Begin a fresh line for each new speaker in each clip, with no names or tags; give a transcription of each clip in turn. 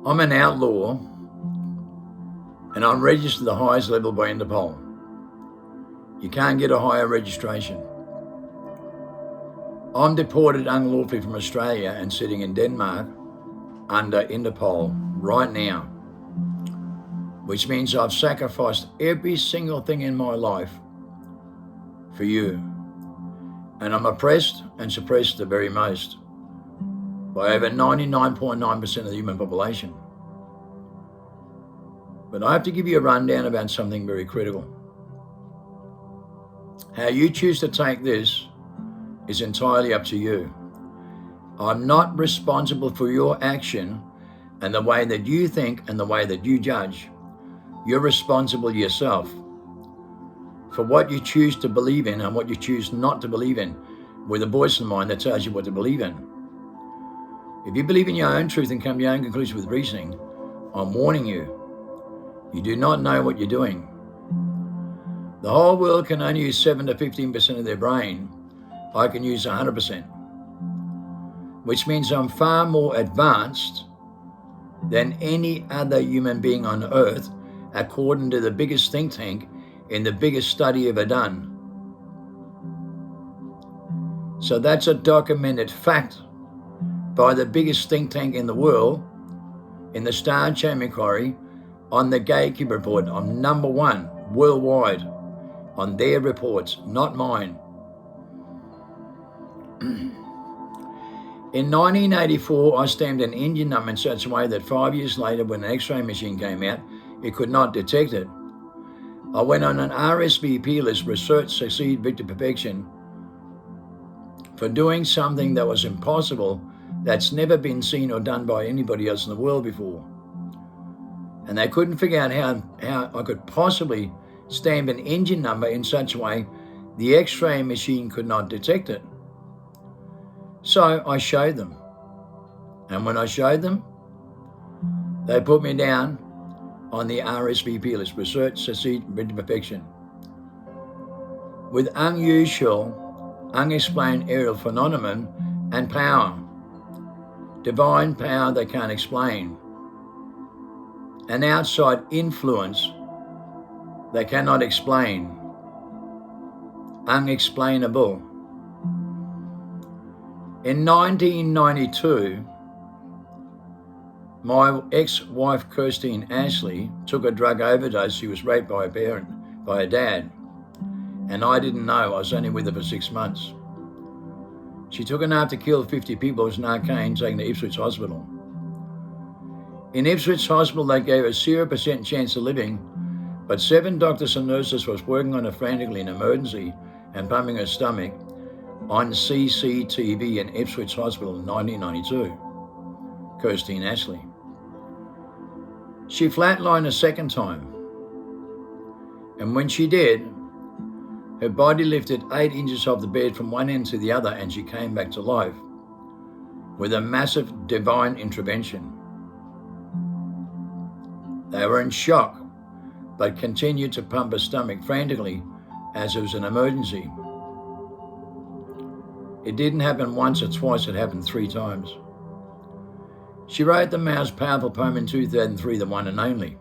I'm an outlaw, and I'm registered the highest level by Interpol. You can't get a higher registration. I'm deported unlawfully from Australia and sitting in Denmark under Interpol right now, which means I've sacrificed every single thing in my life for you. And I'm oppressed and suppressed the very most by over 99.9% of the human population. But I have to give you a rundown about something very critical. How you choose to take this is entirely up to you. I'm not responsible for your action and the way that you think and the way that you judge. You're responsible yourself for what you choose to believe in and what you choose not to believe in, with a voice in mind that tells you what to believe in. If you believe in your own truth and come to your own conclusion with reasoning, I'm warning you, you do not know what you're doing. The whole world can only use 7 to 15% of their brain. I can use 100%, which means I'm far more advanced than any other human being on earth, according to the biggest think tank in the biggest study ever done. So that's a documented fact by the biggest think tank in the world, in the Star Chamber Inquiry, on the Gatekeeper Report. I'm number one worldwide on their reports, not mine. In 1984, I stamped an engine number in such a way that 5 years later, when an X-ray machine came out, it could not detect it. I went on an RSVP list, Research, Succeed, Victor, Perfection, for doing something that was impossible, that's never been seen or done by anybody else in the world before. And they couldn't figure out how I could possibly stamp an engine number in such a way the X-ray machine could not detect it. So I showed them. And when I showed them, they put me down on the RSVP list, Research, Succeed, Victor, Perfection, with unusual, unexplained aerial phenomenon and power, divine power they can't explain, an outside influence they cannot explain, unexplainable. In 1992, my ex-wife, Kirstine Ashley, took a drug overdose. She was raped by her dad. And I didn't know. I was only with her for 6 months. She took enough to kill 50 people. It was narcotic, taken to Ipswich Hospital. In Ipswich Hospital, they gave her 0% chance of living, but 7 doctors and nurses was working on her frantically in emergency and pumping her stomach on CCTV in Ipswich Hospital in 1992. Kirstine Ashley. She flatlined a second time. And when she did, her body lifted 8 inches off the bed from one end to the other, and she came back to life with a massive divine intervention. They were in shock, but continued to pump her stomach frantically as it was an emergency. It didn't happen once or twice, it happened 3 times. She wrote the most powerful poem in 2003, The One and Only.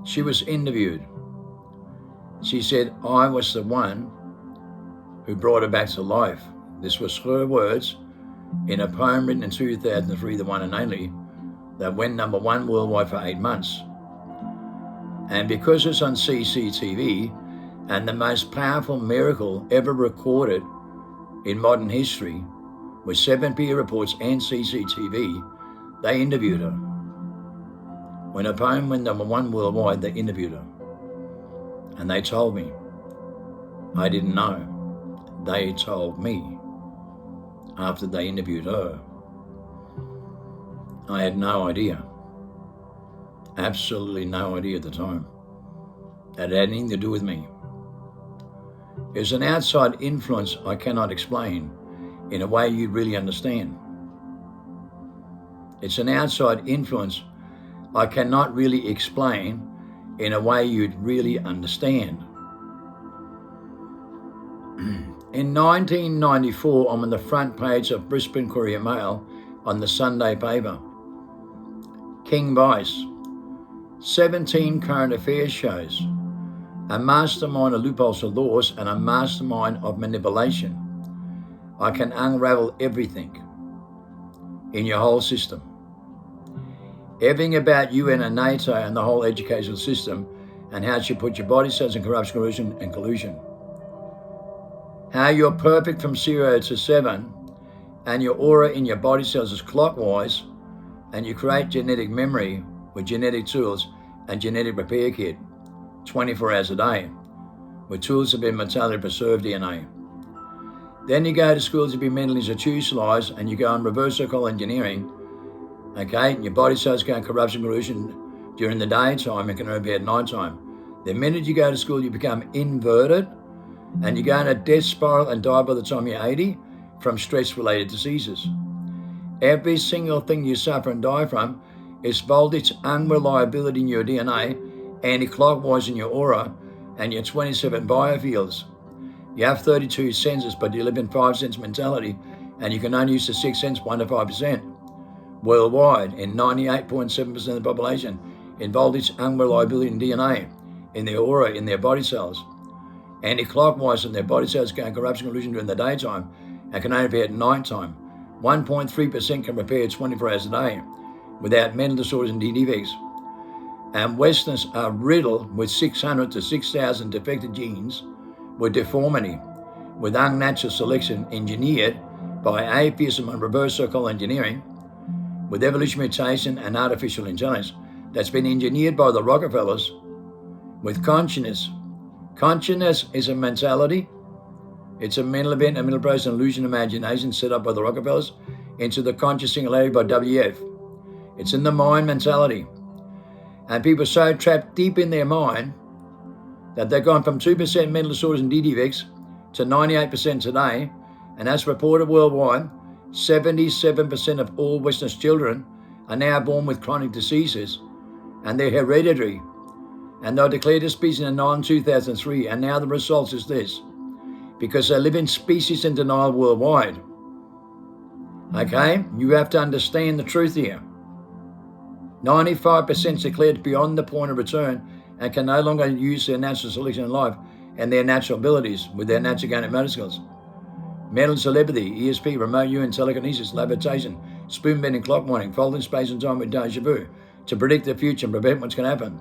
She was interviewed. She said, I was the one who brought her back to life. This was her words in a poem written in 2003, The One and Only, that went number 1 worldwide for 8 months. And because it's on CCTV, and the most powerful miracle ever recorded in modern history, with 7 peer reports and CCTV, they interviewed her. When her poem went number 1 worldwide, they interviewed her. And they told me. I didn't know. They told me after they interviewed her. I had no idea. Absolutely no idea at the time. That had anything to do with me. It was an outside influence I cannot explain in a way you'd really understand. It's an outside influence I cannot really explain in a way you'd really understand. In 1994, I'm on the front page of Brisbane Courier Mail on the Sunday paper. King Vice, 17 current affairs shows, a mastermind of loopholes of laws, and a mastermind of manipulation. I can unravel everything in your whole system. Everything about you and NATO and the whole educational system, and how it should put your body cells in corruption, corrosion, and collusion. How you're perfect from 0 to 7, and your aura in your body cells is clockwise, and you create genetic memory with genetic tools and genetic repair kit 24 hours a day with tools of immortality preserved DNA. Then you go to school to be mentally institutionalized, and you go on reverse circle engineering. Okay, and your body cells go in corruption, corrosion during the daytime and can repair at nighttime. The minute you go to school, you become inverted, and you go in a death spiral and die by the time you're 80 from stress-related diseases. Every single thing you suffer and die from is voltage unreliability in your DNA, anti-clockwise in your aura, and your 27 biofields. You have 32 senses, but you live in 5 sense mentality, and you can only use the 6 sense 1 to 5% worldwide in 98.7% of the population in voltage unreliability in DNA, in their aura, in their body cells. Anti-clockwise in their body cells go in corruption, collusion during the daytime and can only repair at nighttime. 1.3% can repair 24 hours a day without mental disorders and defects. And Westerners are riddled with 600 to 6,000 defective genes with deformity, with unnatural selection engineered by atheism and reverse circle engineering, with evolution mutation and artificial intelligence that's been engineered by the Rockefellers, with consciousness. Consciousness is a mentality. It's a mental event, a mental process, an illusion, imagination set up by the Rockefellers into the conscious singularity by WF. It's in the mind mentality. And people are so trapped deep in their mind that they've gone from 2% mental disorders and defects to 98% today, and that's reported worldwide. 77% of all Western children are now born with chronic diseases, and they're hereditary. And they were declared a species in 2003, and now the result is this, because they live in species in denial worldwide. Okay, you have to understand the truth here. 95% declared beyond the point of return and can no longer use their natural selection in life and their natural abilities with their natural genetic motor skills. Mental telepathy, ESP, remote UN telekinesis, levitation, spoon bending, clock winding, folding space and time with deja vu to predict the future and prevent what's going to happen.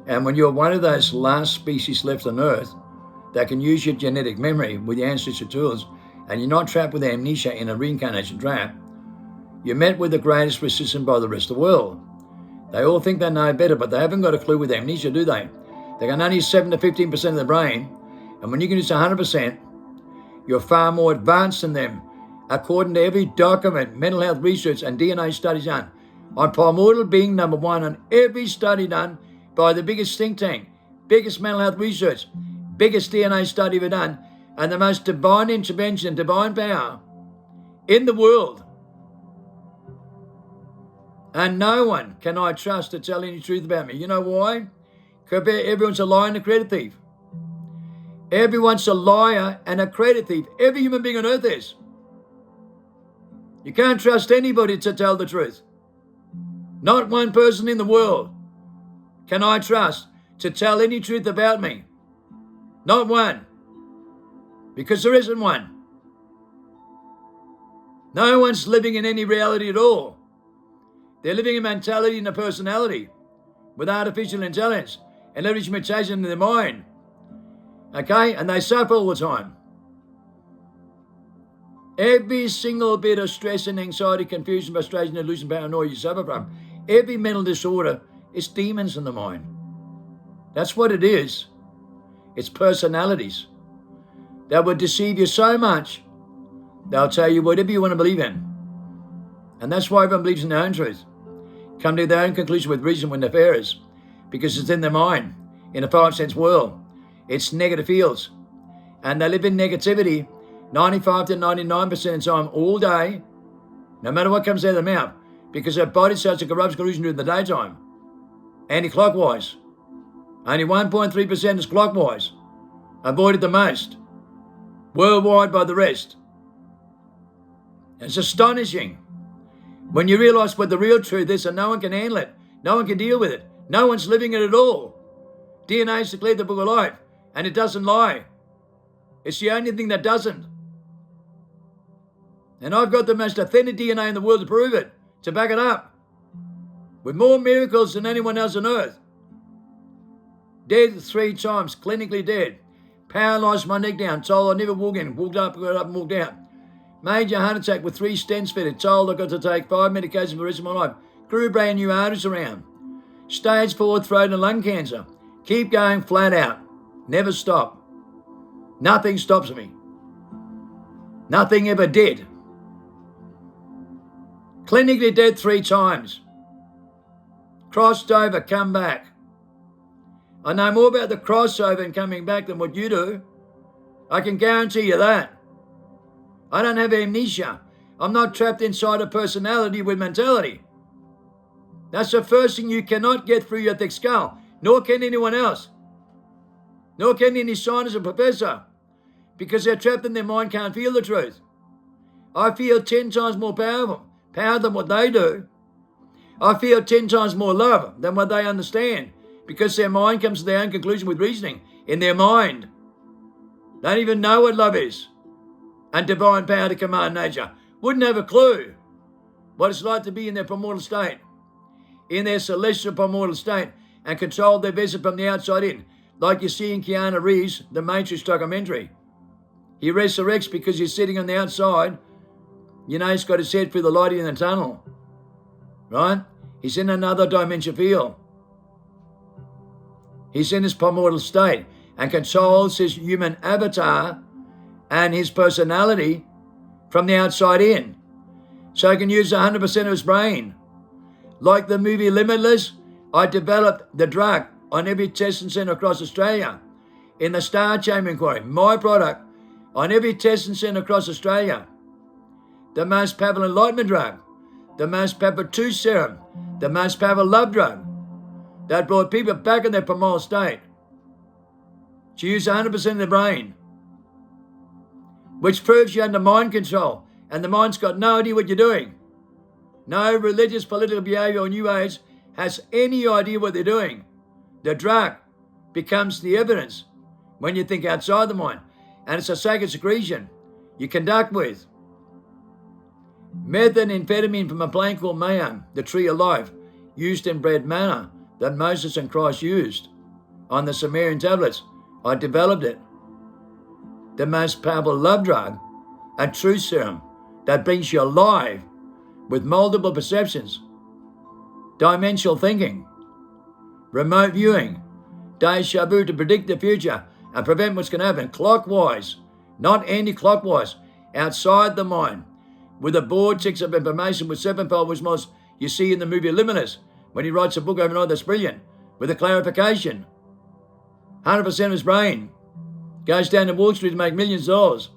And when you're one of those last species left on Earth that can use your genetic memory with your ancestral tools, and you're not trapped with amnesia in a reincarnation trap, you're met with the greatest resistance by the rest of the world. They all think they know better, but they haven't got a clue with amnesia, do they? They can only use 7 to 15% of the brain, and when you can use 100%, you're far more advanced than them. According to every document, mental health research and DNA studies done on primordial being number 1 on every study done by the biggest think tank, biggest mental health research, biggest DNA study ever done, and the most divine intervention, divine power in the world. And no one can I trust to tell any truth about me. You know why? Because everyone's a liar and a credit thief. Everyone's a liar and a credit thief. Every human being on earth is. You can't trust anybody to tell the truth. Not one person in the world can I trust to tell any truth about me. Not one. Because there isn't one. No one's living in any reality at all. They're living in mentality and a personality with artificial intelligence and leverage mutation in their mind. Okay? And they suffer all the time. Every single bit of stress and anxiety, confusion, frustration, delusion, paranoia you suffer from, every mental disorder is demons in the mind. That's what it is. It's personalities that will deceive you so much, they'll tell you whatever you want to believe in. And that's why everyone believes in their own truth. Come to their own conclusion with reason when they're errors, because it's in their mind, in a 5 sense world. It's negative fields. And they live in negativity 95 to 99% of the time, all day, no matter what comes out of their mouth, because their body cells are corruption collusion during the daytime, anti-clockwise. Only 1.3% is clockwise, avoided the most, worldwide by the rest. It's astonishing. When you realize what the real truth is and no one can handle it, no one can deal with it, no one's living it at all. DNA is declared the book of life, and it doesn't lie. It's the only thing that doesn't. And I've got the most authentic DNA in the world to prove it, to back it up, with more miracles than anyone else on earth. Dead 3 times, clinically dead. Paralysed my neck down, told I never walk in, walked up, got up and walked out. Major heart attack with 3 stents fitted, told I got to take 5 medications for the rest of my life. Grew brand new arteries around. Stage 4 throat and lung cancer. Keep going flat out. Never stop. Nothing stops me. Nothing ever did. Clinically dead 3 times. Crossed over, come back. I know more about the crossover and coming back than what you do. I can guarantee you that. I don't have amnesia. I'm not trapped inside a personality with mentality. That's the first thing you cannot get through your thick skull, nor can anyone else. Nor can any scientist or professor, because they're trapped in their mind, can't feel the truth. I feel 10 times more power than what they do. I feel 10 times more love than what they understand, because their mind comes to their own conclusion with reasoning in their mind. They don't even know what love is. And divine power to command nature. Wouldn't have a clue what it's like to be in their primordial state, in their celestial primordial state, and control their vessel from the outside in, like you see in Keanu Reeves, the Matrix documentary. He resurrects because he's sitting on the outside. You know, he's got his head through the light in the tunnel, right? He's in another dimension field. He's in his primordial state and controls his human avatar and his personality from the outside in. So he can use 100% of his brain. Like the movie Limitless, I developed the drug on every testing centre across Australia. In the Star Chamber Inquiry, my product on every testing centre across Australia. The most powerful enlightenment drug, the most powerful truth serum, the most powerful love drug that brought people back in their primordial state. To use 100% of their brain, which proves you're under mind control, and the mind's got no idea what you're doing. No religious, political behaviour or New Age has any idea what they're doing. The drug becomes the evidence when you think outside the mind, and it's a sacred secretion you conduct with. Methamphetamine from a plant called mayam, the tree of life, used in bread manna that Moses and Christ used on the Sumerian tablets. I developed it. The most powerful love drug, a truth serum that brings you alive with multiple perceptions, dimensional thinking, remote viewing, deja vu to predict the future and prevent what's going to happen clockwise, not anti-clockwise, outside the mind, with a vortex of information with 7-fold wisdom you see in the movie Limitless, when he writes a book overnight that's brilliant, with a clarification. 100% of his brain goes down to Wall Street to make millions of dollars.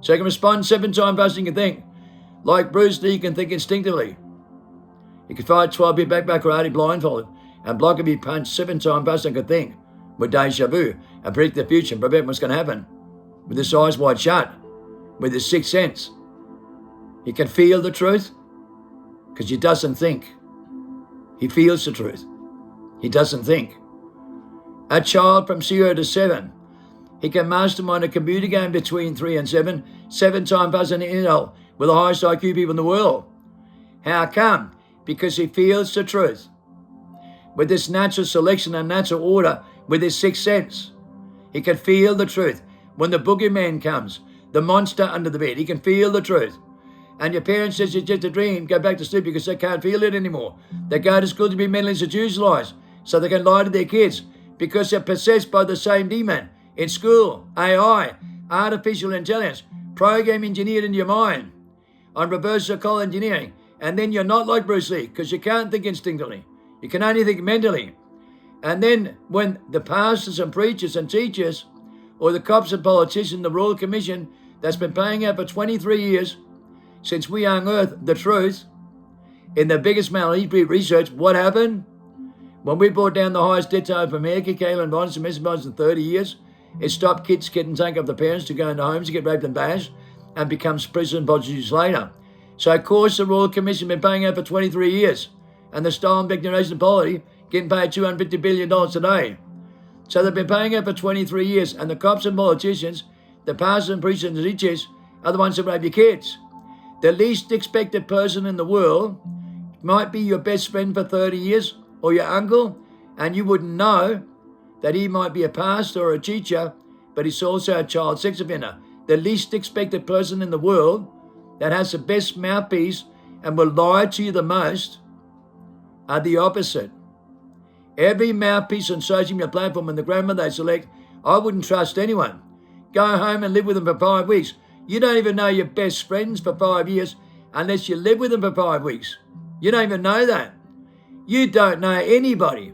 So he can respond 7 times faster than you can think. Like Bruce Lee can think instinctively. He could fight 12-bit back karate blindfolded and block and be punched 7 times faster than he could think with deja vu and predict the future and prevent what's going to happen with his eyes wide shut, with his 6th sense. He can feel the truth because he doesn't think. He feels the truth. He doesn't think. A child from 0 to 7, he can mastermind a computer game between 3 and 7 times faster than Intel, with the highest IQ people in the world. How come? Because he feels the truth. With this natural selection and natural order, with his 6th sense, he can feel the truth. When the boogeyman comes, the monster under the bed, he can feel the truth. And your parents says it's just a dream, go back to sleep because they can't feel it anymore. They go to school to be mentally institutionalized so they can lie to their kids because they're possessed by the same demon. In school, AI, artificial intelligence, program engineered into your mind on reverse psychology engineering. And then you're not like Bruce Lee because you can't think instinctively. You can only think mentally. And then when the pastors and preachers and teachers or the cops and politicians, the Royal Commission that's been paying out for 23 years since we unearthed the truth in the biggest amount of research, what happened? When we brought down the highest death toll from America, Caitlin Bonds and Mrs. Bonds in 30 years, it stopped kids getting taken off the parents to go into homes to get raped and bashed and becomes prison prostitutes later. So of course the Royal Commission been paying out for 23 years, and the Stoltenberg generation of polity getting paid $250 billion today. So they've been paying out for 23 years, and the cops and politicians, the pastors and preachers and teachers, are the ones that rape your kids. The least expected person in the world might be your best friend for 30 years, or your uncle, and you wouldn't know that he might be a pastor or a teacher, but he's also a child sex offender. The least expected person in the world that has the best mouthpiece and will lie to you the most are the opposite. Every mouthpiece on social media platform and the grammar they select, I wouldn't trust anyone. Go home and live with them for 5 weeks. You don't even know your best friends for 5 years unless you live with them for 5 weeks. You don't even know that. You don't know anybody.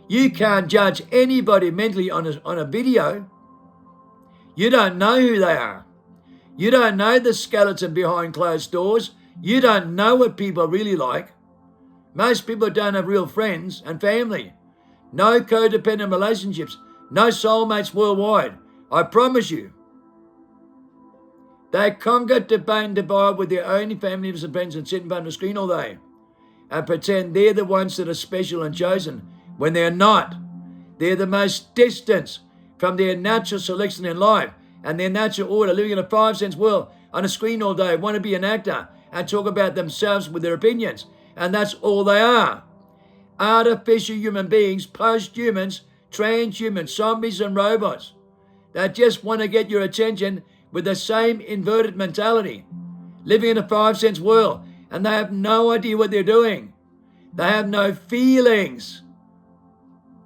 You can't judge anybody mentally on a video. You don't know who they are. You don't know the skeleton behind closed doors. You don't know what people are really like. Most people don't have real friends and family. No codependent relationships. No soulmates worldwide. I promise you. They conquer, debate, and divide with their only family members and friends and sit in front of the screen all day and pretend they're the ones that are special and chosen when they're not. They're the most distant from their natural selection in life and their natural order, living in a 5 cents world on a screen all day, want to be an actor and talk about themselves with their opinions. And that's all they are. Artificial human beings, post-humans, transhumans, zombies and robots that just want to get your attention with the same inverted mentality, living in a 5 cents world, and they have no idea what they're doing. They have no feelings.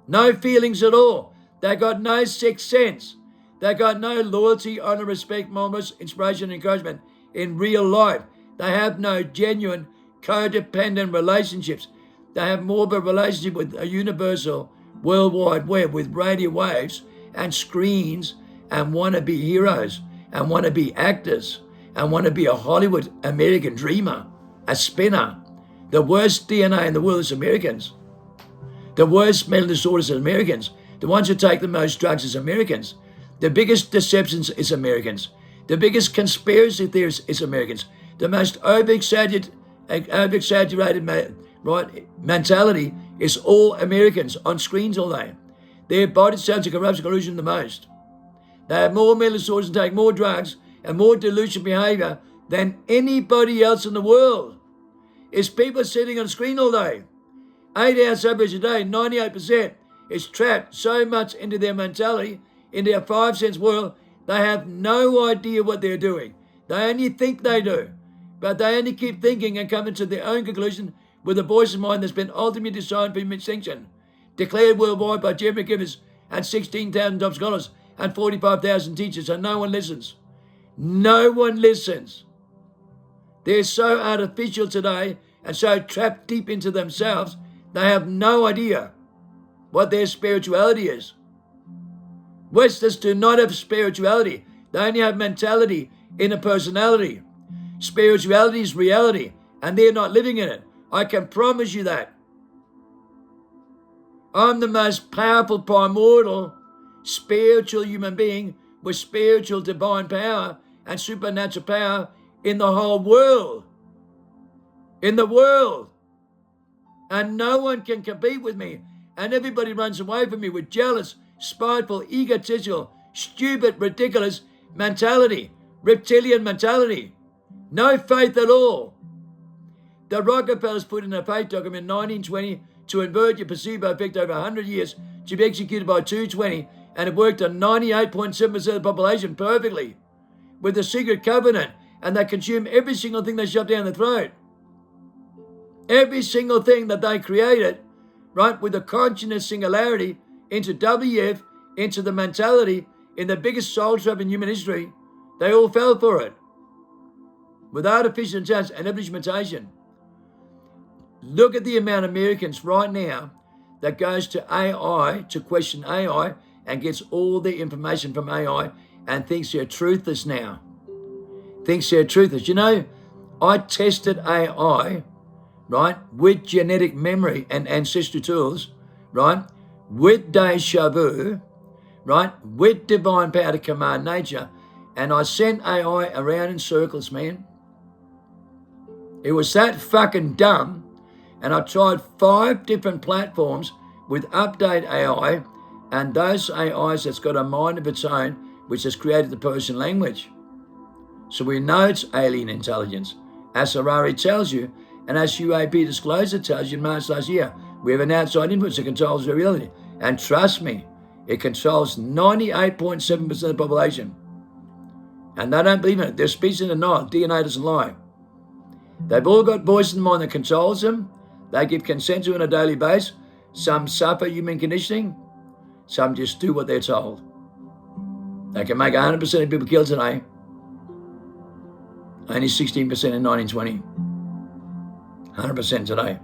No feelings at all. They got no sixth sense. They got no loyalty, honor, respect, moments, inspiration, and encouragement in real life. They have no genuine codependent relationships. They have more of a relationship with a universal World Wide Web with radio waves and screens and want to be heroes and want to be actors and want to be a Hollywood American dreamer, a spinner. The worst DNA in the world is Americans. The worst mental disorders is Americans. The ones who take the most drugs is Americans. The biggest deceptions is Americans. The biggest conspiracy theories is Americans. The most over-exaggerated mentality is all Americans on screens all day. Their body sounds of corruption, collusion the most. They have more mental disorders and take more drugs and more delusional behavior than anybody else in the world. It's people sitting on a screen all day. 8 hours average a day, 98% is trapped so much into their mentality, into their 5 cents world, they have no idea what they're doing. They only think they do, but they only keep thinking and coming to their own conclusion with a voice of mind that's been ultimately designed for extinction, declared worldwide by Jeremy Givers and 16,000 top scholars and 45,000 teachers, and no one listens. No one listens. They're so artificial today and so trapped deep into themselves, they have no idea what their spirituality is. Westerners do not have spirituality. They only have mentality in a personality. Spirituality is reality, and they're not living in it. I can promise you that. I'm the most powerful, primordial, spiritual human being with spiritual divine power and supernatural power in the whole world. In the world. And no one can compete with me. And everybody runs away from me with jealous, spiteful, egotistical, stupid, ridiculous mentality, reptilian mentality. No faith at all. The Rockefellers put in a faith document in 1920 to invert your placebo effect over 100 years to be executed by 220, and it worked on 98.7% of the population perfectly with the secret covenant, and they consume every single thing they shove down their throat. Every single thing that they created, right, with the consciousness singularity into WF, into the mentality, in the biggest soul trap in human history, they all fell for it. With artificial intelligence and implementation. Look at the amount of Americans right now that goes to AI to question AI and gets all the information from AI and thinks they're truthless now. Thinks they're truthless. You know, I tested AI, right, with genetic memory and ancestry tools, right, with deja vu, right, with divine power to command nature, and I sent AI around in circles, man. It was that fucking dumb, and I tried 5 different platforms with update AI, and those AIs that's got a mind of its own, which has created the Persian language. So we know it's alien intelligence, as Harari tells you, and as UAP disclosure tells you in March last year. We have an outside influence that controls the reality. And trust me, it controls 98.7% of the population. And they don't believe in it. They're species in denial. DNA doesn't lie. They've all got voice in the mind that controls them. They give consent to on a daily basis. Some suffer human conditioning. Some just do what they're told. They can make 100% of people killed today. Only 16% in 1920. 100% today.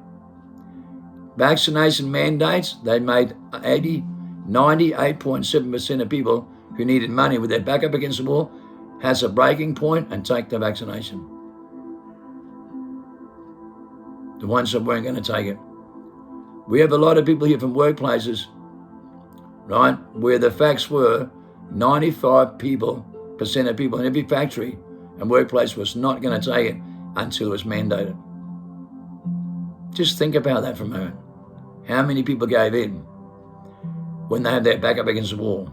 Vaccination mandates, they made 98.7% of people who needed money with their back up against the wall has a breaking point and take the vaccination. The ones that weren't going to take it. We have a lot of people here from workplaces, right, where the facts were 95% of people in every factory and workplace was not going to take it until it was mandated. Just think about that for a moment. How many people gave in when they had their back up against the wall?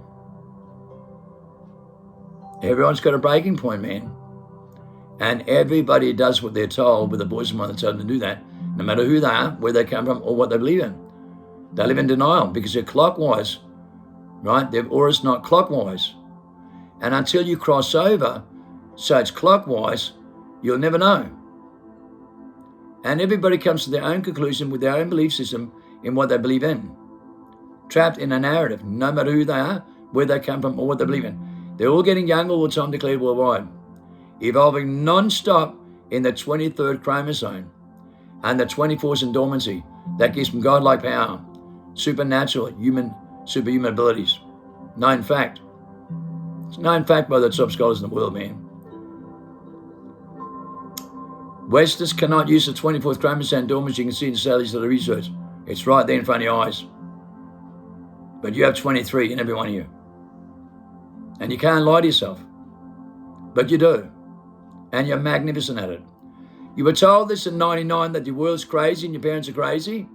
Everyone's got a breaking point, man. And everybody does what they're told with a voice of mind that tells them to do that, no matter who they are, where they come from, or what they believe in. They live in denial because they're clockwise, right? Their aura's not clockwise. And until you cross over, so it's clockwise, you'll never know. And everybody comes to their own conclusion with their own belief system in what they believe in. Trapped in a narrative, no matter who they are, where they come from, or what they believe in. They're all getting younger all the time, declared worldwide. Evolving non-stop in the 23rd chromosome and the 24th in dormancy. That gives them godlike power, supernatural, superhuman abilities. Known fact. It's known fact by the top scholars in the world, man. Westerners cannot use the 24th chromosome dormancy. You can see in the studies of the research. It's right there in front of your eyes. But you have 23 in every one of you. And you can't lie to yourself. But you do. And you're magnificent at it. You were told this in 99 that your world's crazy and your parents are crazy.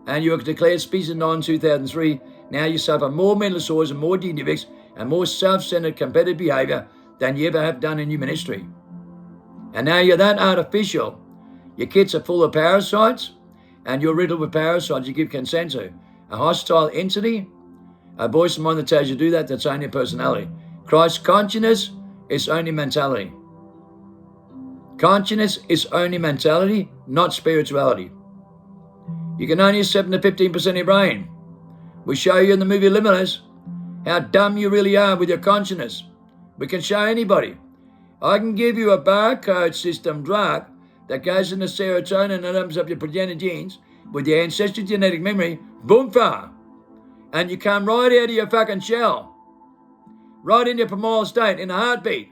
And you were declared species non in 2003. Now you suffer more mental disorders and more dignity defects and more self-centered competitive behavior than you ever have done in human history. And now you're that artificial. Your kids are full of parasites, and you're riddled with parasites you give consent to. A hostile entity, a voice of mind that tells you to do that, that's only a personality. Christ's consciousness is only mentality. Consciousness is only mentality, not spirituality. You can only use 7 to 15% of your brain. We show you in the movie Limitless how dumb you really are with your consciousness. We can show anybody. I can give you a barcode system drug that goes into serotonin and opens up your progenitor genes with your ancestral genetic memory, boom far. And you come right out of your fucking shell, right in your primal state, in a heartbeat,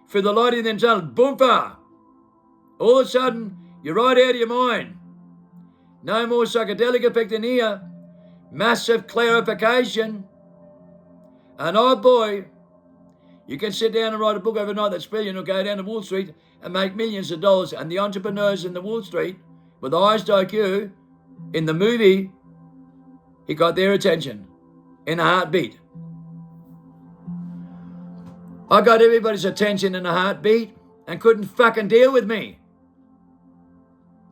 for the light of the intelligence, boom far. All of a sudden, you're right out of your mind. No more psychedelic effect in here. Massive clarification. And oh boy, you can sit down and write a book overnight that's brilliant, or go down to Wall Street and make millions of dollars. And the entrepreneurs in the Wall Street with the highest IQ in the movie, he got their attention in a heartbeat. I got everybody's attention in a heartbeat and couldn't fucking deal with me.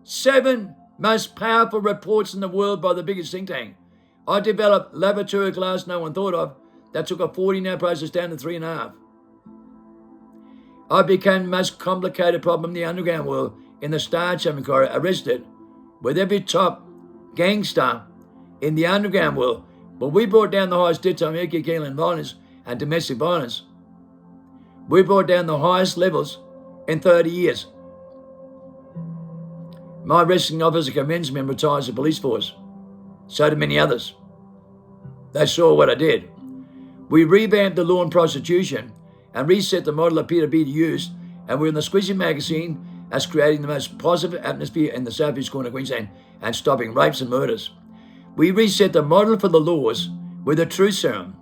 7 most powerful reports in the world by the biggest think tank. I developed laboratory class no one thought of that took a 40-hour process down to 3.5. I became the most complicated problem in the underground world in the Star Chamber Corridor, arrested with every top gangster in the underground world. But we brought down the highest death time, killing violence and domestic violence. We brought down the highest levels in 30 years. My arresting officer commends me and retires the police force. So do many others. They saw what I did. We revamped the law on prostitution and reset the model of peer-to-peer use, and we're in the Squeezy magazine as creating the most positive atmosphere in the southeast corner of Queensland and stopping rapes and murders. We reset the model for the laws with a truth serum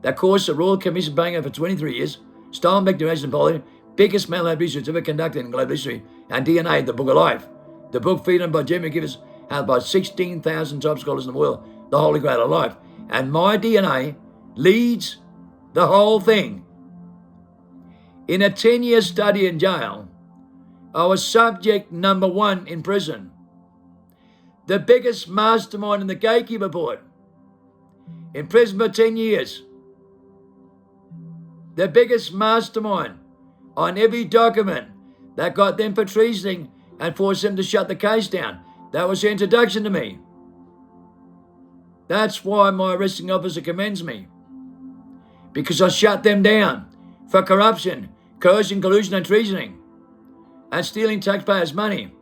that caused the Royal Commission paying over 23 years, stolen back to Asian policy, Biggest mental health research ever conducted in global history. And DNA, the book of life. The book Freedom by Jeremy Givers, held by 16,000 top scholars in the world, the Holy Grail of life. And my DNA leads the whole thing. In a 10-year study in jail, I was subject number 1 in prison. The biggest mastermind in the Gatekeeper Board. In prison for 10 years. The biggest mastermind on every document that got them for treasoning and forced them to shut the case down. That was the introduction to me. That's why my arresting officer commends me. Because I shut them down for corruption, coercion, collusion and treasoning, and stealing taxpayers' money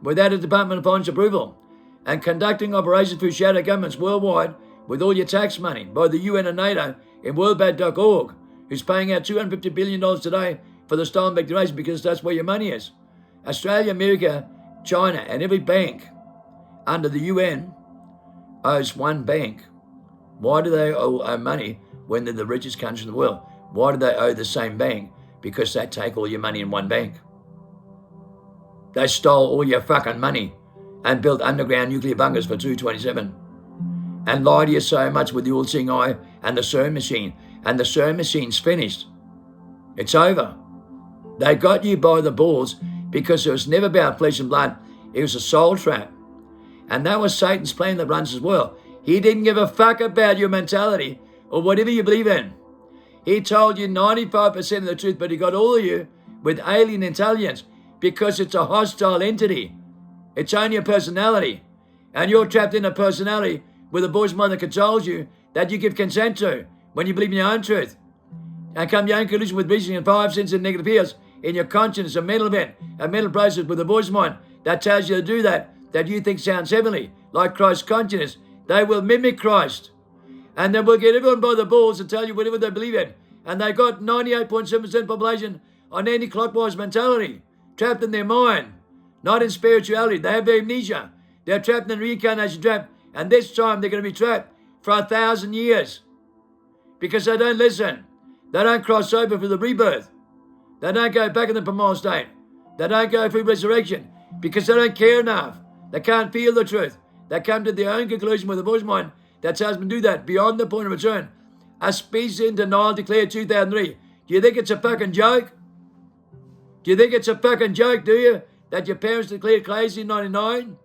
without a Department of Finance approval, and conducting operations through shadow governments worldwide with all your tax money by the UN and NATO in worldbank.org, who's paying out $250 billion today for the stolen declaration because that's where your money is. Australia, America, China, and every bank under the UN owes one bank. Why do they owe money when they're the richest country in the world? Why do they owe the same bank? Because they take all your money in one bank. They stole all your fucking money and built underground nuclear bunkers for 227 and lied to you so much with the all-seeing eye and the CERN machine. And the CERN machine's finished. It's over. They got you by the balls because it was never about flesh and blood. It was a soul trap. And that was Satan's plan that runs as well. He didn't give a fuck about your mentality or whatever you believe in. He told you 95% of the truth, but he got all of you with alien intelligence because it's a hostile entity. It's only a personality. And you're trapped in a personality with a voice mind that controls you that you give consent to when you believe in your own truth. And come your own collusion with reasoning and 5 cents and negative fears in your conscience, a mental event, a mental process with a voice mind that tells you to do that you think sounds heavenly, like Christ's consciousness. They will mimic Christ. And they will get everyone by the balls and tell you whatever they believe in. And they got 98.7% population on anti-clockwise mentality, trapped in their mind, not in spirituality. They have amnesia. They're trapped in reincarnation trap. And this time they're going to be trapped for 1,000 years. Because they don't listen. They don't cross over for the rebirth. They don't go back in the primal state. They don't go through resurrection because they don't care enough. They can't feel the truth. They come to their own conclusion with a voice mind that tells them to do that beyond the point of return. A species in denial declared 2003. Do you think it's a fucking joke? Do you think it's a fucking joke, do you? That your parents declared crazy in 99?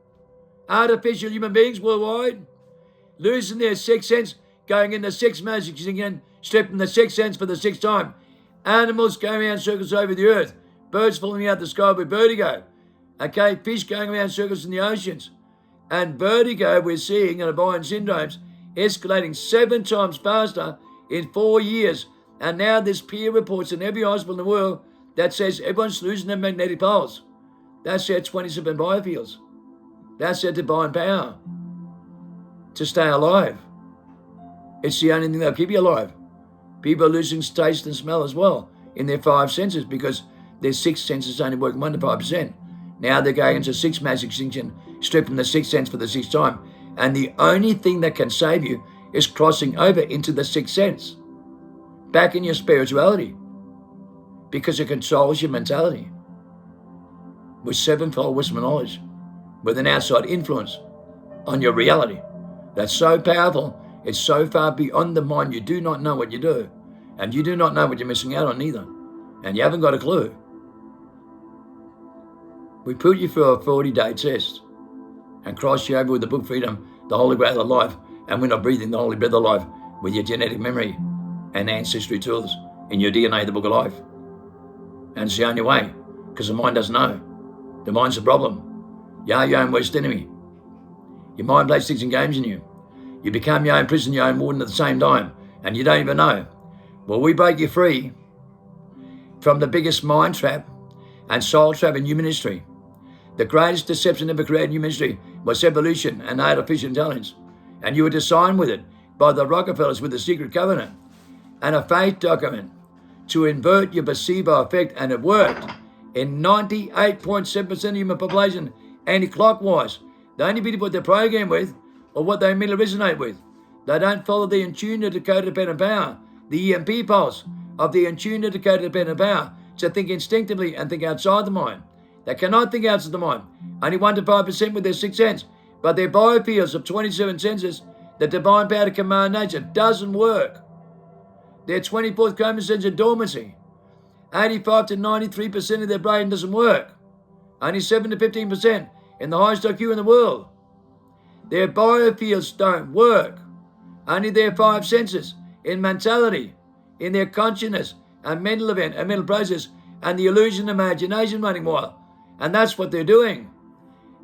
Artificial human beings worldwide? Losing their sixth sense, going into six magics again, stripping the sixth sense for the sixth time. Animals going around circles over the earth. Birds falling out the sky with vertigo. Okay, fish going around circles in the oceans. And vertigo we're seeing in Reborn syndromes escalating 7 times faster in 4 years. And now there's peer reports in every hospital in the world that says everyone's losing their magnetic poles. That's their 27 biofields. That's their divine power to stay alive. It's the only thing that'll keep you alive. People are losing taste and smell as well in their 5 senses because their 6 senses only work 1 to 5%. Now they're going into 6 mass extinction, stripping the 6th sense for the 6th time. And the only thing that can save you is crossing over into the 6th sense. Back in your spirituality. Because it controls your mentality. With 7-fold wisdom and knowledge. With an outside influence on your reality. That's so powerful. It's so far beyond the mind. You do not know what you do. And you do not know what you're missing out on either. And you haven't got a clue. We put you through a 40-day test and cross you over with the book Freedom, the Holy Grail of life, and we're not breathing the Holy Breath of life with your genetic memory and ancestry tools in your DNA, the book of life. And it's the only way, because the mind doesn't know. The mind's the problem. You are your own worst enemy. Your mind plays tricks and games in you. You become your own prison, your own warden at the same time, and you don't even know. Well, we break you free from the biggest mind trap and soul trap in human history. The greatest deception ever created in human history was evolution and artificial intelligence. And you were designed with it by the Rockefellers with the secret covenant and a faith document to invert your placebo effect, and it worked. In 98.7% of human population, anti-clockwise. The only people what they're programmed with or what they immediately resonate with. They don't follow the in-tune to codependent power, the EMP pulse of the in-tune to codependent power to think instinctively and think outside the mind. They cannot think outside the mind. Only 1 to 5% with their sixth sense. But their biofields of 27 senses, the divine power to command nature, doesn't work. Their 24th chromosomes in dormancy. 85 to 93% of their brain doesn't work. Only 7 to 15% in the highest IQ in the world. Their biofields don't work. Only their 5 senses in mentality, in their consciousness, and mental event, and mental process, and the illusion and imagination running wild. And that's what they're doing.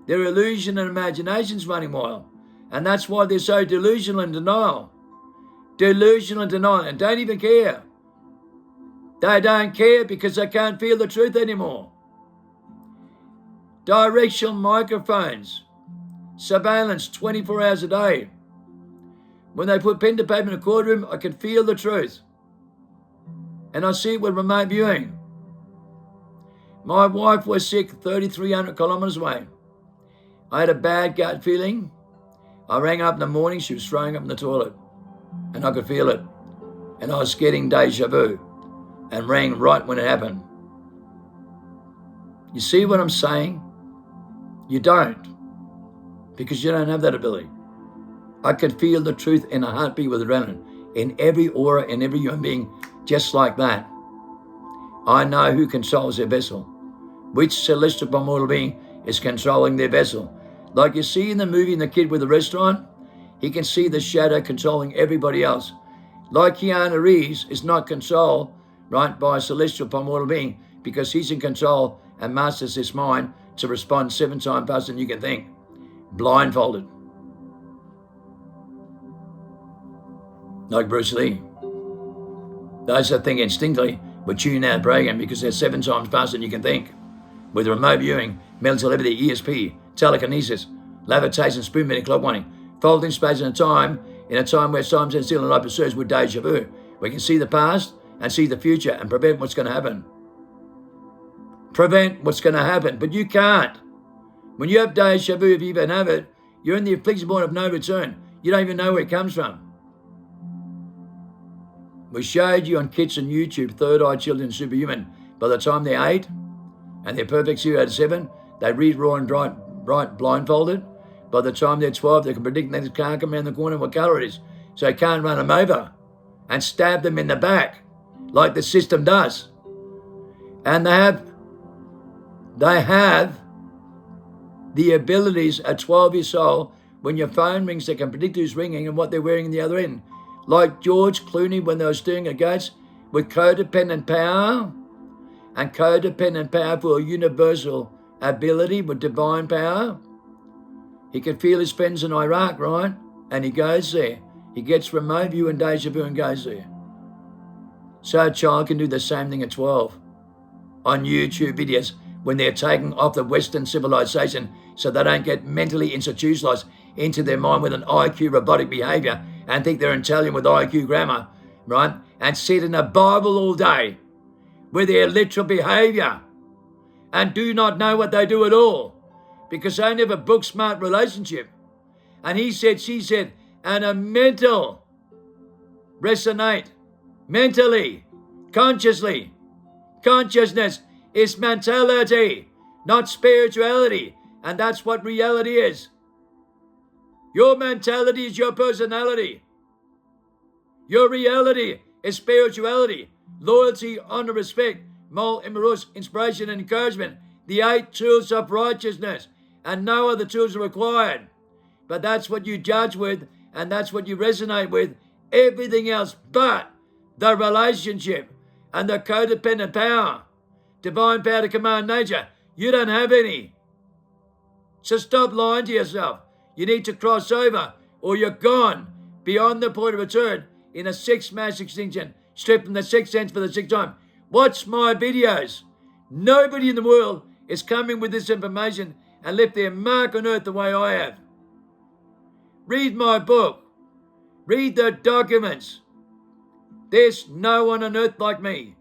Their illusion and imagination's running wild. And that's why they're so delusional and denial. Delusional and denial, and don't even care. They don't care because they can't feel the truth anymore. Directional microphones, surveillance 24 hours a day. When they put pen to paper in a courtroom, I can feel the truth. And I see it with remote viewing. My wife was sick 3,300 kilometers away. I had a bad gut feeling. I rang up in the morning, she was throwing up in the toilet. And I could feel it. And I was getting deja vu. And rang right when it happened. You see what I'm saying? You don't. Because you don't have that ability. I could feel the truth in a heartbeat with adrenaline. In every aura, in every human being, just like that. I know who controls their vessel. Which celestial primordial being is controlling their vessel. Like you see in the movie in The Kid with the Restaurant, he can see the shadow controlling everybody else. Like Keanu Reeves is not controlled, right, by a celestial primordial being because he's in control and masters his mind to respond 7 times faster than you can think. Blindfolded. Like Bruce Lee. Those that think instinctively will tune out program because they're 7 times faster than you can think. With remote viewing, mental telepathy, ESP, telekinesis, levitation, spoon bending, clock winding, folding space and time in a time where time stands still and life pursues with deja vu. We can see the past and see the future and prevent what's going to happen. Prevent what's going to happen, but you can't. When you have deja vu, if you even have it, you're in the affliction point of no return. You don't even know where it comes from. We showed you on kids on YouTube, third-eye children superhuman. By the time they're 8 and they're perfect 0 to 7, they read, raw and write blindfolded. By the time they're 12, they can predict the next car come around the corner what colour it is. So they can't run them over and stab them in the back like the system does. And they have the abilities at 12 years old, when your phone rings, they can predict who's ringing and what they're wearing in the other end. Like George Clooney when they were steering a ghost with codependent power, and codependent power for a universal ability with divine power. He can feel his friends in Iraq, right? And he goes there. He gets remote view and deja vu and goes there. So a child can do the same thing at 12 on YouTube videos when they're taken off the Western civilization so they don't get mentally institutionalized into their mind with an IQ robotic behavior and think they're intelligent with IQ grammar, right? And sit in a Bible all day with their literal behavior and do not know what they do at all because they never book smart relationship. And he said, she said, and a mental resonate mentally, consciously. Consciousness is mentality, not spirituality. And that's what reality is. Your mentality is your personality. Your reality is spirituality, loyalty, honor, respect, moral, immerus, inspiration, and encouragement. The 8 tools of righteousness, and no other tools are required. But that's what you judge with, and that's what you resonate with. Everything else but the relationship and the codependent power, divine power to command nature. You don't have any. So stop lying to yourself. You need to cross over or you're gone beyond the point of return in a 6th mass extinction, stripped from the 6th sense for the 6th time. Watch my videos. Nobody in the world is coming with this information and left their mark on earth the way I have. Read my book. Read the documents. There's no one on earth like me.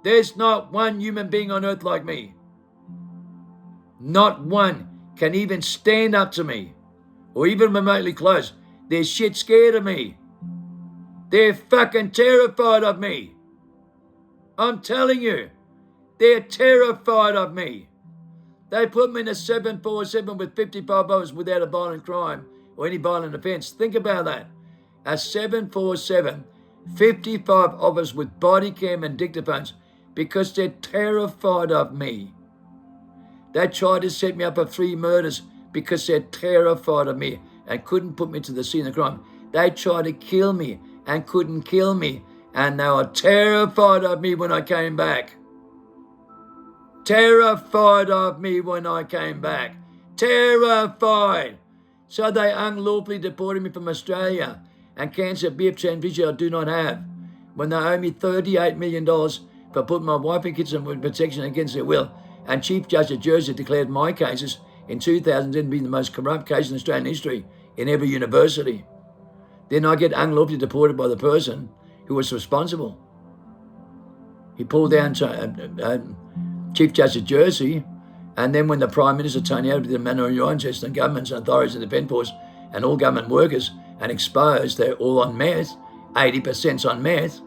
There's not one human being on earth like me. Not one can even stand up to me or even remotely close. They're shit scared of me. They're fucking terrified of me. I'm telling you. They're terrified of me. They put me in a 747 with 55 others without a violent crime or any violent offence. Think about that. A 747, 55 of us with body cam and dictaphones because they're terrified of me. They tried to set me up for 3 murders because they're terrified of me and couldn't put me to the scene of crime. They tried to kill me and couldn't kill me, and they were terrified of me when I came back. Terrified of me when I came back. Terrified. So they unlawfully deported me from Australia and cancelled BF transfusion I do not have when they owe me $38 million for putting my wife and kids in protection against their will. And Chief Judge of Jersey declared my cases in 2010 to be the most corrupt case in Australian history in every university. Then I get unlawfully deported by the person who was responsible. He pulled down Chief Judge of Jersey, and then when the Prime Minister, Tony Abbott, did a manual Rochester and governments and authorities and Defence Force and all government workers and exposed they're all on meth, 80%'s on meth,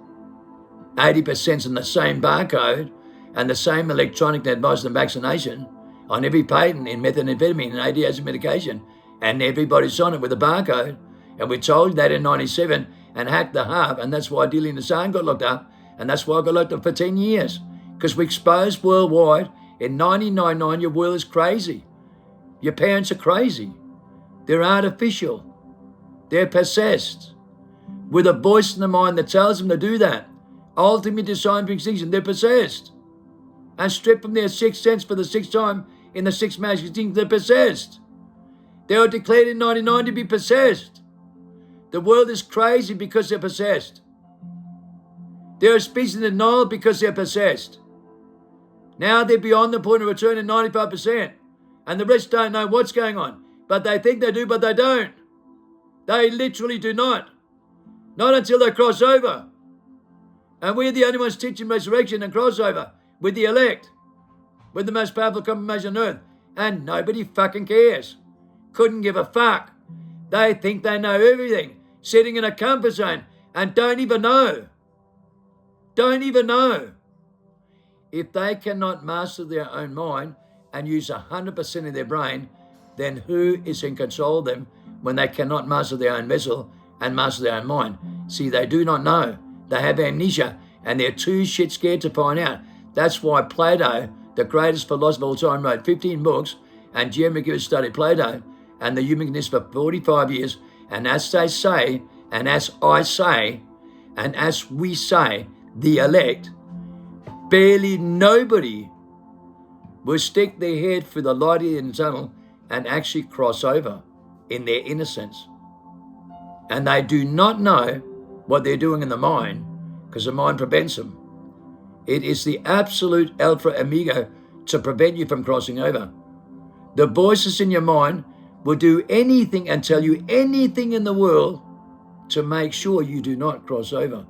80%'s on the same barcode and the same electronic that advises them vaccination on every patent in methamphetamine and ADHD medication, and everybody's on it with a barcode. And we told that in 97 and hacked the half, and that's why Dillian Hassan got locked up, and that's why I got locked up for 10 years. Because we exposed worldwide in 1999, your world is crazy. Your parents are crazy. They're artificial. They're possessed. With a voice in the mind that tells them to do that. Ultimately designed for extinction, they're possessed. And stripped from their sixth sense for the 6th time in the 6th mass extinction, they're possessed. They were declared in 99 to be possessed. The world is crazy because they're possessed. They're a species in denial because they're possessed. Now they're beyond the point of return at 95%. And the rest don't know what's going on. But they think they do, but they don't. They literally do not. Not until they cross over. And we're the only ones teaching resurrection and crossover with the elect. With the most powerful confirmation on earth. And nobody fucking cares. Couldn't give a fuck. They think they know everything. Sitting in a comfort zone and don't even know. Don't even know. If they cannot master their own mind and use 100% of their brain, then who is in control of them when they cannot master their own vessel and master their own mind? See, they do not know. They have amnesia and they're too shit scared to find out. That's why Plato, the greatest philosopher of all time, wrote 15 books, and Jeremy McGill studied Plato and the human condition for 45 years. And as they say, and as I say, and as we say, the elect, barely nobody will stick their head through the light in the tunnel and actually cross over in their innocence. And they do not know what they're doing in the mind because the mind prevents them. It is the absolute alpha and omega to prevent you from crossing over. The voices in your mind will do anything and tell you anything in the world to make sure you do not cross over.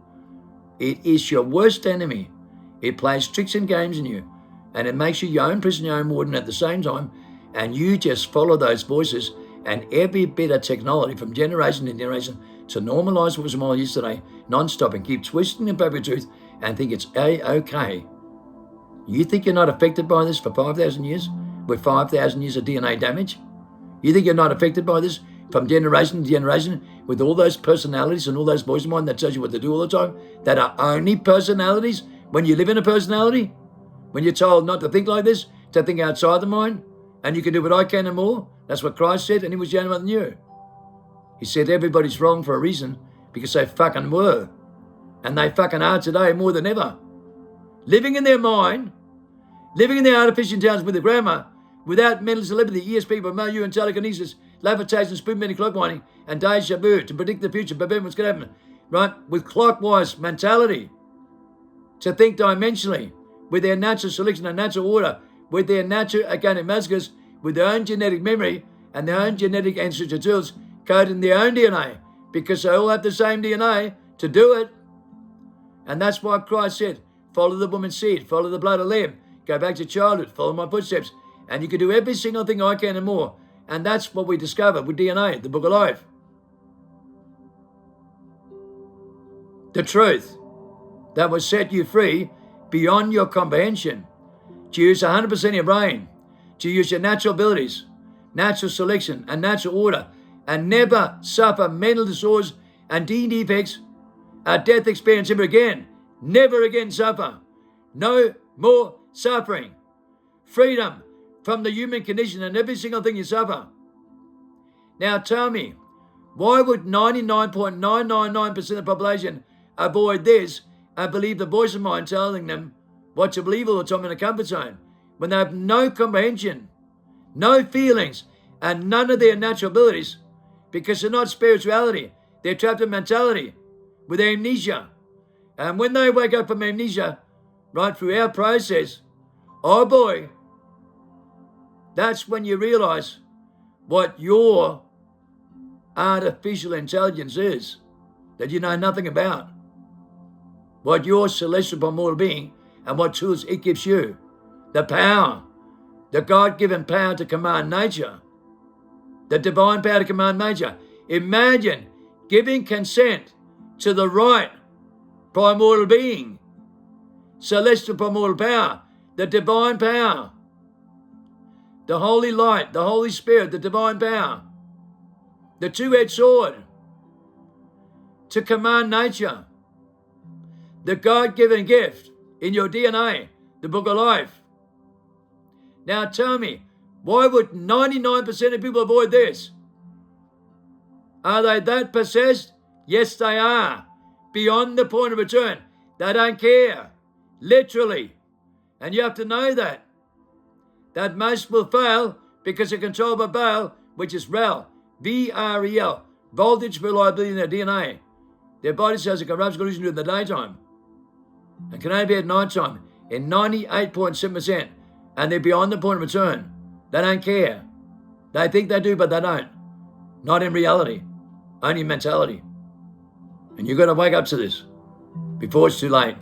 It is your worst enemy. It plays tricks and games in you, and it makes you your own prisoner, your own warden at the same time, and you just follow those voices and every bit of technology from generation to generation to normalize what was moral yesterday, non-stop, and keep twisting the perfect truth and think it's A-okay. You think you're not affected by this for 5,000 years with 5,000 years of DNA damage? You think you're not affected by this from generation to generation with all those personalities and all those voices of mine that tells you what to do all the time that are only personalities when you live in a personality? When you're told not to think like this, to think outside the mind, and you can do what I can and more? That's what Christ said, and he was the only one that knew. He said everybody's wrong for a reason because they fucking were. And they fucking are today more than ever. Living in their mind, living in their artificial intelligence with the grammar, without mental telepathy, ESP, milieu and telekinesis, levitation, spoon-bending, clock winding, and deja vu to predict the future, prevent what's going to happen, right? With clockwise mentality, to think dimensionally, with their natural selection and natural order, with their natural organic massacres, with their own genetic memory and their own genetic ancestral tools, coded in their own DNA, because they all have the same DNA to do it. And that's why Christ said, follow the woman's seed, follow the blood of lamb, go back to childhood, follow my footsteps, and you can do every single thing I can and more. And that's what we discovered with DNA, the book of life. The truth that will set you free beyond your comprehension to use 100% of your brain, to use your natural abilities, natural selection and natural order, and never suffer mental disorders and defects, a death experience ever again. Never again suffer. No more suffering. Freedom from the human condition and every single thing you suffer. Now tell me, why would 99.999% of the population avoid this and believe the voice of mind telling them what to believe all the time in a comfort zone when they have no comprehension, no feelings, and none of their natural abilities, because they're not spirituality. They're trapped in mentality with amnesia. And when they wake up from amnesia, right through our process, oh boy, that's when you realize what your artificial intelligence is, that you know nothing about. What your celestial primordial being and what tools it gives you. The power, the God-given power to command nature. The divine power to command nature. Imagine giving consent to the right primordial being, celestial primordial power, the divine power, the holy light, the Holy Spirit, the divine power, the two-edged sword, to command nature, the God-given gift in your DNA, the book of life. Now tell me, why would 99% of people avoid this? Are they that possessed? Yes, they are. Beyond the point of return. They don't care. Literally. And you have to know that. That most will fail because they're controlled by Baal, which is REL. V-R-E-L. Voltage reliability in their DNA. Their body cells are corrupt collision during the daytime. And can only be at night time in 98.7%. And they're beyond the point of return. They don't care. They think they do, but they don't. Not in reality. Only in mentality. And you've got to wake up to this before it's too late.